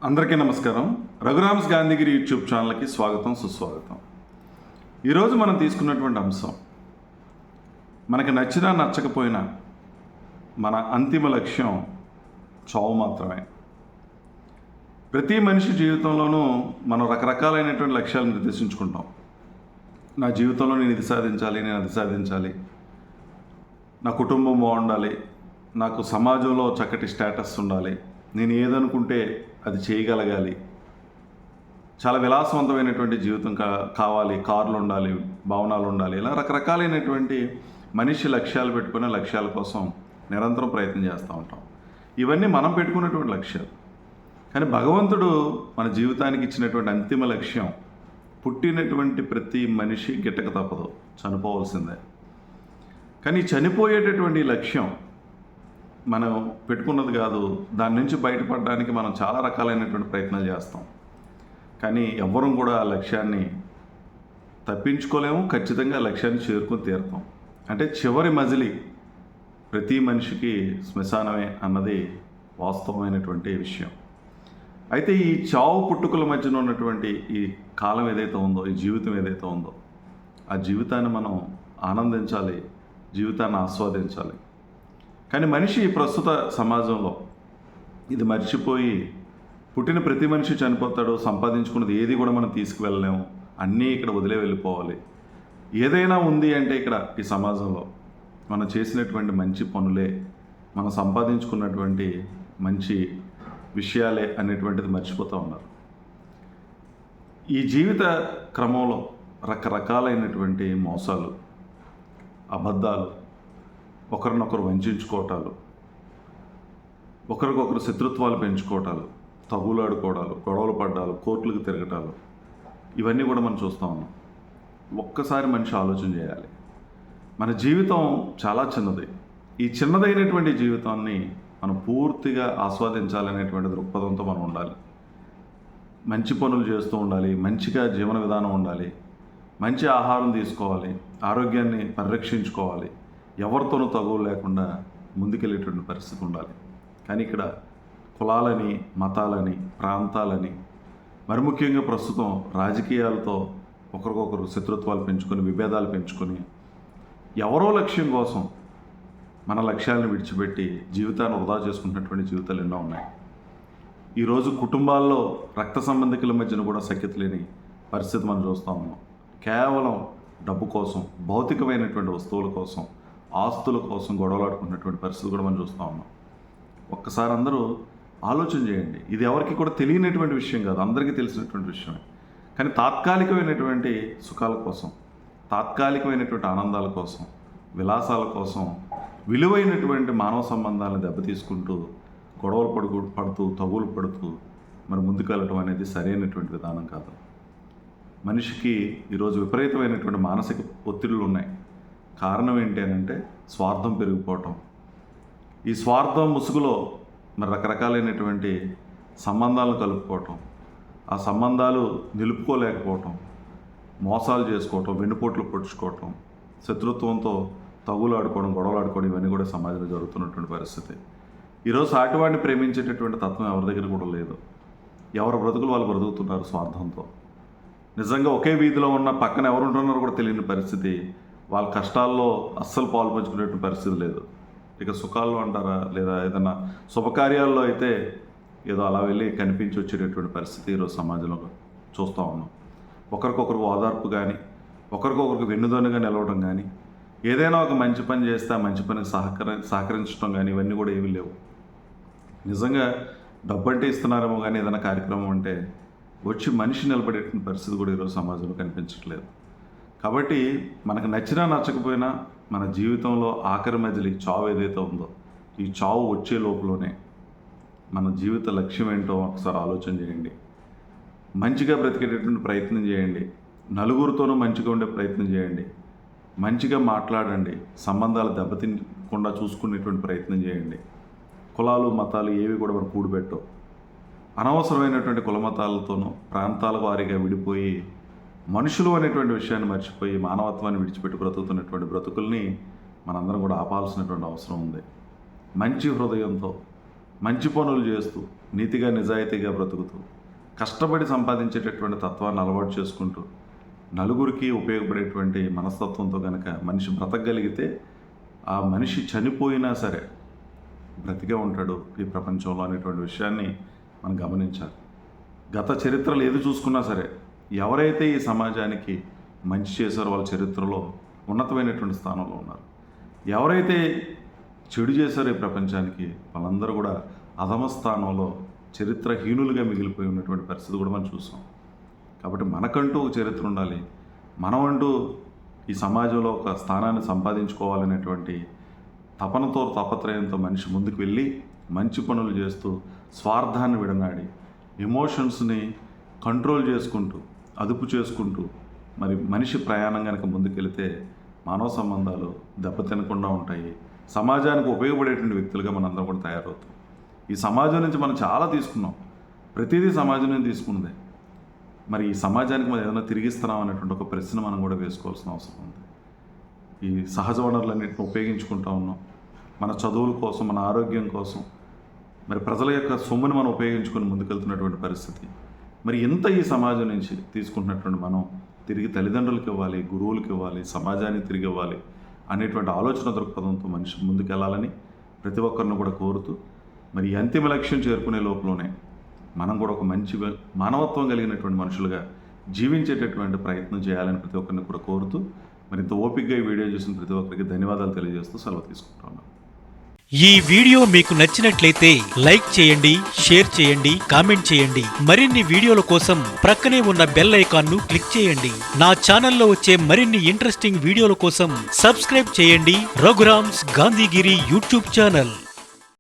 అందరికీ నమస్కారం. రఘురామ్స్ గాంధీగిరి యూట్యూబ్ ఛానల్కి స్వాగతం, సుస్వాగతం. ఈరోజు మనం తీసుకున్నటువంటి అంశం, మనకు నచ్చినా నచ్చకపోయినా మన అంతిమ లక్ష్యం చావు మాత్రమే. ప్రతి మనిషి జీవితంలోనూ మనం రకరకాలైనటువంటి లక్ష్యాలు నిర్దేశించుకుంటాం. నా జీవితంలో నేను ఇది సాధించాలి, నేను అది సాధించాలి, నా కుటుంబం బాగుండాలి, నాకు సమాజంలో చక్కటి స్టేటస్ ఉండాలి, నేను ఏదనుకుంటే అది చేయగలగాలి, చాలా విలాసవంతమైనటువంటి జీవితం కావాలి, కార్లు ఉండాలి, భవనాలు ఉండాలి, ఇలా రకరకాలైనటువంటి మనిషి లక్ష్యాలు పెట్టుకునే లక్ష్యాల కోసం నిరంతరం ప్రయత్నం చేస్తూ ఉంటాం. ఇవన్నీ మనం పెట్టుకున్నటువంటి లక్ష్యాలు. కానీ భగవంతుడు మన జీవితానికి ఇచ్చినటువంటి అంతిమ లక్ష్యం, పుట్టినటువంటి ప్రతి మనిషి గిట్టక తప్పదు, చనిపోవాల్సిందే. కానీ చనిపోయేటటువంటి లక్ష్యం మనం పెట్టుకున్నది కాదు. దాని నుంచి బయటపడడానికి మనం చాలా రకాలైనటువంటి ప్రయత్నాలు చేస్తాం. కానీ ఎవ్వరూ కూడా ఆ లక్ష్యాన్ని తప్పించుకోలేము. ఖచ్చితంగా లక్ష్యాన్ని చేరుకొని తీరుతాం. అంటే చివరి మజిలీ ప్రతి మనిషికి శ్మశానమే అన్నది వాస్తవమైనటువంటి విషయం. అయితే ఈ చావు పుట్టుకల మధ్యన ఉన్నటువంటి ఈ కాలం ఏదైతే ఉందో, ఈ జీవితం ఏదైతే ఉందో, ఆ జీవితాన్ని మనం ఆనందించాలి, జీవితాన్ని ఆస్వాదించాలి. కానీ మనిషి ప్రస్తుత సమాజంలో ఇది మర్చిపోయి, పుట్టిన ప్రతి మనిషి చనిపోతాడు, సంపాదించుకున్నది ఏది కూడా మనం తీసుకువెళ్ళలేము, అన్నీ ఇక్కడ వదిలే వెళ్ళిపోవాలి. ఏదైనా ఉంది అంటే ఇక్కడ ఈ సమాజంలో మనం చేసినటువంటి మంచి పనులే, మనం సంపాదించుకున్నటువంటి మంచి విషయాలే అనేటువంటిది మర్చిపోతూ ఉన్నారు. ఈ జీవిత క్రమంలో రకరకాలైనటువంటి మోసాలు, అబద్ధాలు, ఒకరినొకరు వంచుకోవటాలు, ఒకరికొకరు శత్రుత్వాలు పెంచుకోవటాలు, తగులాడుకోవడాలు, గొడవలు పడ్డాలు, కోర్టులకు తిరగటాలు, ఇవన్నీ కూడా మనం చూస్తూ ఉన్నాం. ఒక్కసారి మనిషి ఆలోచన చేయాలి. మన జీవితం చాలా చిన్నది. ఈ చిన్నదైనటువంటి జీవితాన్ని మనం పూర్తిగా ఆస్వాదించాలనేటువంటి దృక్పథంతో మనం ఉండాలి. మంచి పనులు చేస్తూ ఉండాలి, మంచిగా జీవన విధానం ఉండాలి, మంచి ఆహారం తీసుకోవాలి, ఆరోగ్యాన్ని పరిరక్షించుకోవాలి, ఎవరితోనూ తగువు లేకుండా ముందుకెళ్ళేటువంటి పరిస్థితి ఉండాలి. కానీ ఇక్కడ కులాలని, మతాలని, ప్రాంతాలని, మరి ముఖ్యంగా ప్రస్తుతం రాజకీయాలతో ఒకరికొకరు శత్రుత్వాలు పెంచుకొని, విభేదాలు పెంచుకొని, ఎవరో లక్ష్యం కోసం మన లక్ష్యాలను విడిచిపెట్టి జీవితాన్ని వృధా చేసుకున్నటువంటి జీవితాలు ఎన్నో ఉన్నాయి. ఈరోజు కుటుంబాల్లో రక్త సంబంధికుల మధ్యన కూడా సఖ్యత లేని పరిస్థితి మనం చూస్తూ ఉన్నాం. కేవలం డబ్బు కోసం, భౌతికమైనటువంటి వస్తువుల కోసం, ఆస్తుల కోసం గొడవలాడుకున్నటువంటి పరిస్థితి కూడా మనం చూస్తూ ఉన్నాం. ఒక్కసారి అందరూ ఆలోచన చేయండి. ఇది ఎవరికి కూడా తెలియనటువంటి విషయం కాదు, అందరికీ తెలిసినటువంటి విషయమే. కానీ తాత్కాలికమైనటువంటి సుఖాల కోసం, తాత్కాలికమైనటువంటి ఆనందాల కోసం, విలాసాల కోసం విలువైనటువంటి మానవ సంబంధాలను దెబ్బతీసుకుంటూ, గొడవలు పడుతూ, తగులు పడుతూ మరి ముందుకు వెళ్ళటం అనేది సరైనటువంటి విధానం కాదు. మనిషికి ఈరోజు విపరీతమైనటువంటి మానసిక ఒత్తిడులు ఉన్నాయి. కారణం ఏంటి అని అంటే స్వార్థం పెరిగిపోవటం. ఈ స్వార్థం ముసుగులో మరి రకరకాలైనటువంటి సంబంధాలను కలుపుకోవటం, ఆ సంబంధాలు నిలుపుకోలేకపోవటం, మోసాలు చేసుకోవటం, వెన్నుపోట్లు పొడుచుకోవటం, శత్రుత్వంతో తగులాడుకోవడం, గొడవలాడుకోవడం, ఇవన్నీ కూడా సమాజంలో జరుగుతున్నటువంటి పరిస్థితి. ఈరోజు సాటివాడిని ప్రేమించేటటువంటి తత్వం ఎవరి దగ్గర కూడా లేదు. ఎవరి బ్రతుకులు వాళ్ళు బ్రతుకుతున్నారు స్వార్థంతో. నిజంగా ఒకే వీధిలో ఉన్న పక్కన ఎవరు ఉంటున్నారో కూడా తెలియని పరిస్థితి. వాళ్ళ కష్టాల్లో అస్సలు పాలు పంచుకునేటువంటి పరిస్థితి లేదు. ఇక సుఖాల్లో అంటారా, లేదా ఏదైనా శుభకార్యాల్లో అయితే ఏదో అలా వెళ్ళి కనిపించి వచ్చేటటువంటి పరిస్థితి ఈరోజు సమాజంలో చూస్తూ ఉన్నాం. ఒకరికొకరు ఓదార్పు కానీ, ఒకరికొకరికి వెన్నుదన్నుగా నిలవడం కానీ, ఏదైనా ఒక మంచి పని చేస్తే ఆ మంచి పనికి సహకరించడం కానీ, ఇవన్నీ కూడా ఏమీ లేవు. నిజంగా డబ్బు అంటే ఇస్తున్నారేమో కానీ ఏదైనా కార్యక్రమం అంటే వచ్చి మనిషి నిలబడేటువంటి పరిస్థితి కూడా ఈరోజు సమాజంలో కనిపించట్లేదు. కాబట్టి మనకు నచ్చినా నచ్చకపోయినా మన జీవితంలో ఆఖరి మజిలీ చావు ఏదైతే ఉందో, ఈ చావు వచ్చే లోపలనే మన జీవిత లక్ష్యం ఏంటో ఒకసారి ఆలోచన చేయండి. మంచిగా బ్రతికేటటువంటి ప్రయత్నం చేయండి. నలుగురితోనూ మంచిగా ఉండే ప్రయత్నం చేయండి. మంచిగా మాట్లాడండి. సంబంధాలు దెబ్బతినకుండా చూసుకునేటువంటి ప్రయత్నం చేయండి. కులాలు, మతాలు ఏవి కూడా మనం కూడిపెట్టవు. అనవసరమైనటువంటి కుల మతాలతోనూ ప్రాంతాల వారీగా విడిపోయి మనుషులు అనేటువంటి విషయాన్ని మర్చిపోయి మానవత్వాన్ని విడిచిపెట్టి బ్రతుకుతున్నటువంటి బ్రతుకుల్ని మనందరం కూడా ఆపాల్సినటువంటి అవసరం ఉంది. మంచి హృదయంతో మంచి పనులు చేస్తూ నీతిగా నిజాయితీగా బ్రతుకుతూ కష్టపడి సంపాదించేటటువంటి తత్వాన్ని అలవాటు చేసుకుంటూ నలుగురికి ఉపయోగపడేటువంటి మనస్తత్వంతో కనుక మనిషి బ్రతకగలిగితే ఆ మనిషి చనిపోయినా సరే బ్రతికే ఉంటాడు ఈ ప్రపంచంలో అనేటువంటి విషయాన్ని మనం గమనించాలి. గత చరిత్రలు ఏది చూసుకున్నా సరే ఎవరైతే ఈ సమాజానికి మంచి చేశారో వాళ్ళ చరిత్రలో ఉన్నతమైనటువంటి స్థానంలో ఉన్నారు. ఎవరైతే చెడు చేశారో ఈ ప్రపంచానికి వాళ్ళందరూ కూడా అధమ స్థానంలో చరిత్రహీనులుగా మిగిలిపోయి ఉన్నటువంటి పరిస్థితి కూడా మనం చూసాం. కాబట్టి మనకంటూ ఒక చరిత్ర ఉండాలి. మనమంటూ ఈ సమాజంలో ఒక స్థానాన్ని సంపాదించుకోవాలనేటువంటి తపనతో తాపత్రయంతో మనిషి ముందుకు వెళ్ళి మంచి పనులు చేస్తూ స్వార్థాన్ని విడనాడి ఎమోషన్స్ని కంట్రోల్ చేసుకుంటూ అదుపు చేసుకుంటూ మరి మనిషి ప్రయాణం కనుక ముందుకెళ్తే మానవ సంబంధాలు దెబ్బతినకుండా ఉంటాయి. సమాజానికి ఉపయోగపడేటువంటి వ్యక్తులుగా మనందరం కూడా తయారవుతాం. ఈ సమాజం నుంచి మనం చాలా తీసుకున్నాం, ప్రతిదీ సమాజం నుంచి తీసుకున్నదే. మరి ఈ సమాజానికి మనం ఏదైనా తిరిగిస్తున్నాం అనేటువంటి ఒక ప్రశ్న మనం కూడా వేసుకోవాల్సిన అవసరం ఉంది. ఈ సహజ వనరులన్నింటిని ఉపయోగించుకుంటూ ఉన్నాం మన చదువుల కోసం, మన ఆరోగ్యం కోసం. మరి ప్రజల యొక్క సొమ్ముని మనం ఉపయోగించుకొని ముందుకెళ్తున్నటువంటి పరిస్థితి. మరి ఎంత ఈ సమాజం నుంచి తీసుకుంటున్నటువంటి మనం తిరిగి తల్లిదండ్రులకు ఇవ్వాలి, గురువులకు ఇవ్వాలి, సమాజానికి తిరిగి ఇవ్వాలి అనేటువంటి ఆలోచన దృక్పథంతో మనిషి ముందుకెళ్ళాలని ప్రతి ఒక్కరిని కూడా కోరుతూ మరి ఈ అంతిమ లక్ష్యం చేరుకునే లోపలనే మనం కూడా ఒక మంచి మానవత్వం కలిగినటువంటి మనుషులుగా జీవించేటటువంటి ప్రయత్నం చేయాలని ప్రతి ఒక్కరిని కూడా కోరుతూ మరి ఇంత ఓపికగా ఈ వీడియో చూసిన ప్రతి ఒక్కరికి ధన్యవాదాలు తెలియజేస్తూ సెలవు తీసుకుంటున్నాను. ఈ వీడియో మీకు నచ్చినట్లయితే లైక్ చేయండి, షేర్ చేయండి, కామెంట్ చేయండి. మరిన్ని వీడియోల కోసం ప్రక్కనే ఉన్న బెల్ ఐకాన్ను క్లిక్ చేయండి. నా ఛానల్లో వచ్చే మరిన్ని ఇంట్రెస్టింగ్ వీడియోల కోసం సబ్స్క్రైబ్ చేయండి రఘురామ్స్ గాంధీగిరి యూట్యూబ్ ఛానల్.